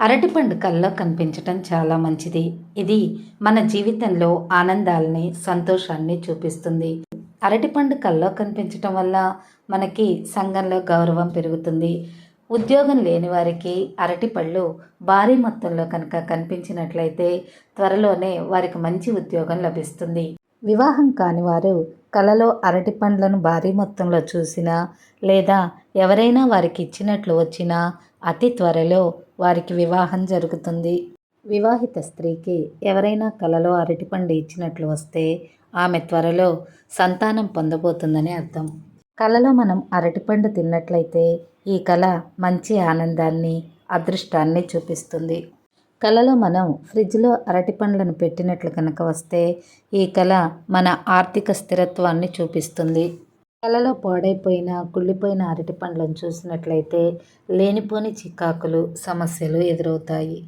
అరటిపండు కల్లో కనిపించటం చాలా మంచిది. ఇది మన జీవితంలో ఆనందాల్ని, సంతోషాన్ని చూపిస్తుంది. అరటిపండు కల్లో కనిపించటం వల్ల మనకి సంఘంలో గౌరవం పెరుగుతుంది. ఉద్యోగం లేని వారికి అరటిపళ్ళు భారీ మొత్తంలో కనుక కనిపించినట్లయితే త్వరలోనే వారికి మంచి ఉద్యోగం లభిస్తుంది. వివాహం కాని వారు కలలో అరటిపండ్లను భారీ మొత్తంలో చూసినా లేదా ఎవరైనా వారికి ఇచ్చినట్లు వచ్చినా అతి త్వరలో వారికి వివాహం జరుగుతుంది. వివాహిత స్త్రీకి ఎవరైనా కలలో అరటిపండు ఇచ్చినట్లు వస్తే ఆమె త్వరలో సంతానం పొందబోతుందని అర్థం. కలలో మనం అరటిపండు తిన్నట్లయితే ఈ కళ మంచి ఆనందాన్ని, అదృష్టాన్ని చూపిస్తుంది. కలలో మనం ఫ్రిడ్జ్లో అరటిపండ్లను పెట్టినట్లు కనుక వస్తే ఈ కళ మన ఆర్థిక స్థిరత్వాన్ని చూపిస్తుంది. కలలో పాడైపోయిన, కుళ్ళిపోయిన అరటిపండ్లను చూసినట్లయితే లేనిపోని చికాకులు, సమస్యలు ఎదురవుతాయి.